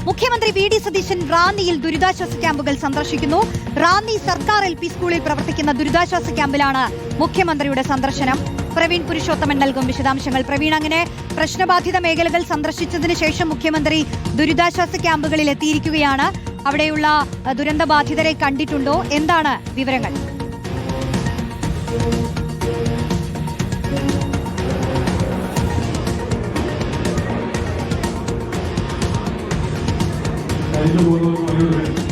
മുഖ്യമന്ത്രി വി.ഡി. സതീശൻ റാന്നിയിൽ ദുരിതാശ്വാസ ക്യാമ്പുകൾ സന്ദർശിക്കുന്നു. റാന്നി സർക്കാർ LP സ്കൂളിൽ പ്രവർത്തിക്കുന്ന ദുരിതാശ്വാസ ക്യാമ്പിലാണ് മുഖ്യമന്ത്രിയുടെ സന്ദർശനം. പ്രവീൺ പുരുഷോത്തമൻ നൽകും വിശദാംശങ്ങൾ. പ്രവീൺ, അങ്ങനെ പ്രശ്നബാധിത മേഖലകൾ സന്ദർശിച്ചതിന് ശേഷം മുഖ്യമന്ത്രി ദുരിതാശ്വാസ ക്യാമ്പുകളിൽ എത്തിയിരിക്കുകയാണ്. അവിടെയുള്ള ദുരന്തബാധിതരെ കണ്ടിട്ടുണ്ടോ? എന്താണ് വിവരങ്ങൾ?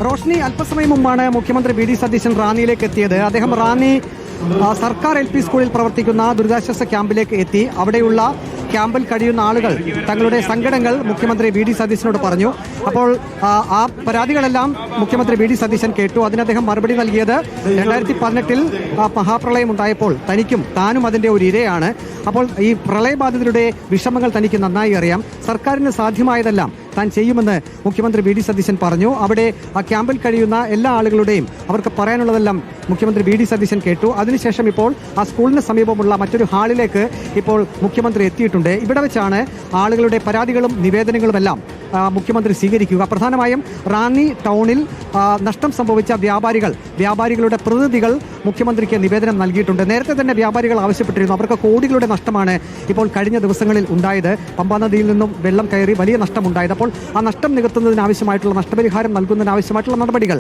റോഷ്നി, അല്പസമയം മുമ്പാണ് മുഖ്യമന്ത്രി വി.ഡി. സതീശൻ റാന്നിയിലേക്ക് എത്തിയത്. അദ്ദേഹം റാന്നി സർക്കാർ LP സ്കൂളിൽ പ്രവർത്തിക്കുന്ന ദുരിതാശ്വാസ ക്യാമ്പിലേക്ക് എത്തി. അവിടെയുള്ള ക്യാമ്പിൽ കഴിയുന്ന ആളുകൾ തങ്ങളുടെ സങ്കടങ്ങൾ മുഖ്യമന്ത്രി വി.ഡി. സതീശനോട് പറഞ്ഞു. അപ്പോൾ ആ പരാതികളെല്ലാം മുഖ്യമന്ത്രി വി.ഡി. സതീശൻ കേട്ടു. അതിന് അദ്ദേഹം മറുപടി നൽകിയത് 2018 മഹാപ്രളയം ഉണ്ടായപ്പോൾ താനും അതിന്റെ ഒരു ഇരയാണ്. അപ്പോൾ ഈ പ്രളയബാധിതരുടെ വിഷമങ്ങൾ തനിക്ക് നന്നായി അറിയാം. സർക്കാരിന് സാധ്യമായതെല്ലാം താൻ ചെയ്യുമെന്ന് മുഖ്യമന്ത്രി വി.ഡി. സതീശൻ പറഞ്ഞു. അവിടെ ആ ക്യാമ്പിൽ കഴിയുന്ന എല്ലാ ആളുകളുടെയും അവർക്ക് പറയാനുള്ളതെല്ലാം മുഖ്യമന്ത്രി വി.ഡി. സതീശൻ കേട്ടു. അതിനുശേഷം ഇപ്പോൾ ആ സ്കൂളിന് സമീപമുള്ള മറ്റൊരു ഹാളിലേക്ക് ഇപ്പോൾ മുഖ്യമന്ത്രി എത്തിയിട്ടുണ്ട്. ഇവിടെ വെച്ചാണ് ആളുകളുടെ പരാതികളും നിവേദനങ്ങളുമെല്ലാം മുഖ്യമന്ത്രി സ്വീകരിക്കുക. പ്രധാനമായും റാന്നി ടൗണിൽ നഷ്ടം സംഭവിച്ച വ്യാപാരികളുടെ പ്രതിനിധികൾ മുഖ്യമന്ത്രിക്ക് നിവേദനം നൽകിയിട്ടുണ്ട്. നേരത്തെ തന്നെ വ്യാപാരികൾ ആവശ്യപ്പെട്ടിരുന്നു. അവർക്ക് കോടികളുടെ നഷ്ടമാണ് ഇപ്പോൾ കഴിഞ്ഞ ദിവസങ്ങളിൽ ഉണ്ടായത്. പമ്പാനദിയിൽ നിന്നും വെള്ളം കയറി വലിയ നഷ്ടമുണ്ടായത്. അപ്പോൾ ആ നഷ്ടം നികത്തുന്നതിനാവശ്യമായിട്ടുള്ള നഷ്ടപരിഹാരം നൽകുന്നതിനാവശ്യമായിട്ടുള്ള നടപടികൾ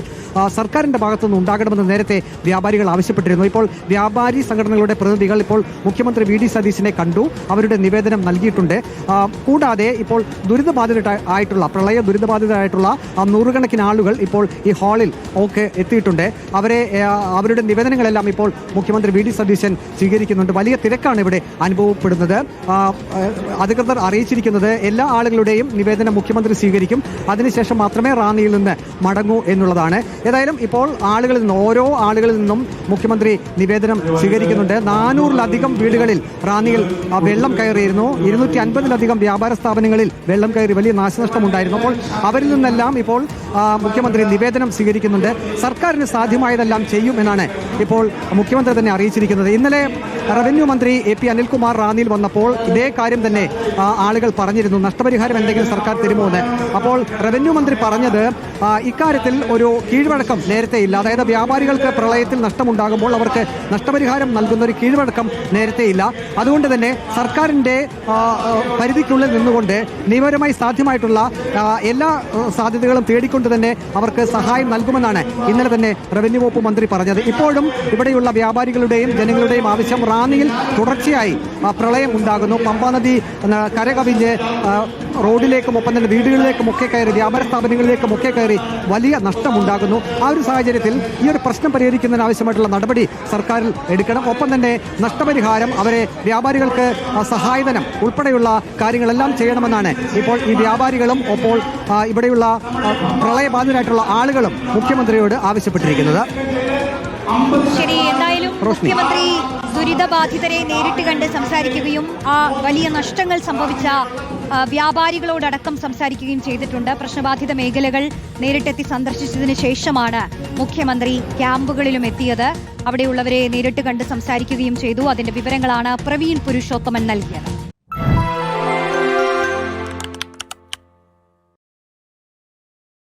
സർക്കാരിന്റെ ഭാഗത്തുനിന്ന് ഉണ്ടാകണമെന്ന് നേരത്തെ വ്യാപാരികൾ ആവശ്യപ്പെട്ടിരുന്നു. ഇപ്പോൾ വ്യാപാരി സംഘടനകളുടെ പ്രതിനിധികൾ ഇപ്പോൾ മുഖ്യമന്ത്രി വി.ഡി. സതീശനെ കണ്ടു. അവരുടെ നിവേദനം നൽകിയിട്ടുണ്ട്. കൂടാതെ ഇപ്പോൾ പ്രളയ ദുരിതബാധിതരായിട്ടുള്ള നൂറുകണക്കിന് ആളുകൾ ഇപ്പോൾ ഈ ഹാളിൽ ഒക്കെ എത്തിയിട്ടുണ്ട്. അവരുടെ നിവേദനങ്ങളെല്ലാം ഇപ്പോൾ മുഖ്യമന്ത്രി വി.ഡി. സതീശൻ സ്വീകരിക്കുന്നുണ്ട്. വലിയ തിരക്കാണ് ഇവിടെ അനുഭവപ്പെടുന്നത്. അധികൃതർ അറിയിച്ചിരിക്കുന്നത് എല്ലാ ആളുകളുടെയും നിവേദനം മുഖ്യമന്ത്രി സ്വീകരിക്കും. അതിനുശേഷം മാത്രമേ റാന്നിയിൽ നിന്ന് മടങ്ങൂ എന്നുള്ളതാണ്. ഏതായാലും ഇപ്പോൾ ഓരോ ആളുകളിൽ നിന്നും മുഖ്യമന്ത്രി നിവേദനം സ്വീകരിക്കുന്നുണ്ട്. 400-ലധികം വീടുകളിൽ റാന്നിയിൽ വെള്ളം കയറിയിരുന്നു. 250-ലധികം വ്യാപാര സ്ഥാപനങ്ങളിൽ വെള്ളം കയറി വലിയ നാശനഷ്ടമുണ്ടായിരുന്നു. അപ്പോൾ അവരിൽ നിന്നെല്ലാം ഇപ്പോൾ മുഖ്യമന്ത്രി നിവേദനം സ്വീകരിക്കുന്നുണ്ട്. സർക്കാരിന് സാധ്യമായതെല്ലാം ചെയ്യും എന്നാണ് ഇപ്പോൾ മുഖ്യമന്ത്രി തന്നെ അറിയിച്ചിരിക്കുന്നത്. ഇന്നലെ റവന്യൂ മന്ത്രി A.P. അനിൽകുമാർ റാന്നിയിൽ വന്നപ്പോൾ ഇതേ കാര്യം തന്നെ ആളുകൾ പറഞ്ഞിരുന്നു. നഷ്ടപരിഹാരം എന്തെങ്കിലും സർക്കാർ തരുമോ എന്ന്. അപ്പോൾ റവന്യൂ മന്ത്രി പറഞ്ഞത് ഇക്കാര്യത്തിൽ ഒരു കീഴ്വഴക്കം നേരത്തെ ഇല്ല. അതായത് വ്യാപാരികൾക്ക് പ്രളയത്തിൽ നഷ്ടമുണ്ടാകുമ്പോൾ അവർക്ക് നഷ്ടപരിഹാരം നൽകുന്ന ഒരു കീഴ്വഴക്കം നേരത്തെ ഇല്ല. അതുകൊണ്ട് തന്നെ സർക്കാരിന്റെ പരിധിക്കുള്ളിൽ നിന്നുകൊണ്ട് നിയമപരമായി സാധ്യമായിട്ടുള്ള എല്ലാ സാധ്യതകളും തേടിക്കൊണ്ട് തന്നെ അവർക്ക് സഹായം നൽകുമെന്നാണ് ഇന്നലെ തന്നെ റവന്യൂ വകുപ്പ് മന്ത്രി പറഞ്ഞത്. ഇപ്പോഴും ഇവിടെയുള്ള വ്യാപാരികളുടെയും ജനങ്ങളുടെയും ആവശ്യം, റാന്നിയിൽ തുടർച്ചയായി പ്രളയം ഉണ്ടാകുന്നു. പമ്പാനദി കരകവിഞ്ഞ് റോഡിലേക്കും ഒപ്പം തന്നെ വീടുകളിലേക്കും ഒക്കെ കയറി വ്യാപാര സ്ഥാപനങ്ങളിലേക്കും ഒക്കെ കയറി വലിയ നഷ്ടമുണ്ടാകുന്നു. ആ ഒരു സാഹചര്യത്തിൽ ഈ ഒരു പ്രശ്നം പരിഹരിക്കുന്നതിന് ആവശ്യമായിട്ടുള്ള നടപടി സർക്കാരിൽ എടുക്കണം. ഒപ്പം തന്നെ നഷ്ടപരിഹാരം, വ്യാപാരികൾക്ക് സഹായധനം ഉൾപ്പെടെയുള്ള കാര്യങ്ങളെല്ലാം ചെയ്യണമെന്നാണ് ഇപ്പോൾ ഈ വ്യാപാരികളും ഒപ്പോൾ ഇവിടെയുള്ള പ്രളയബാധിതരായിട്ടുള്ള ആളുകളും മുഖ്യമന്ത്രിയോട് ആവശ്യപ്പെട്ടിരിക്കുന്നത്. ശരി, എന്തായാലും മുഖ്യമന്ത്രി ദുരിതബാധിതരെ നേരിട്ട് കണ്ട് സംസാരിക്കുകയും ആ വലിയ നഷ്ടങ്ങൾ സംഭവിച്ച വ്യാപാരികളോടക്കം സംസാരിക്കുകയും ചെയ്തിട്ടുണ്ട്. പ്രശ്നബാധിത മേഖലകൾ നേരിട്ടെത്തി സന്ദർശിച്ചതിന് ശേഷമാണ് മുഖ്യമന്ത്രി ക്യാമ്പുകളിലും എത്തിയത്. അവിടെയുള്ളവരെ നേരിട്ട് കണ്ട് സംസാരിക്കുകയും ചെയ്തു. അതിന്റെ വിവരങ്ങളാണ് പ്രവീൺ പുരുഷോത്തമൻ നൽകിയത്.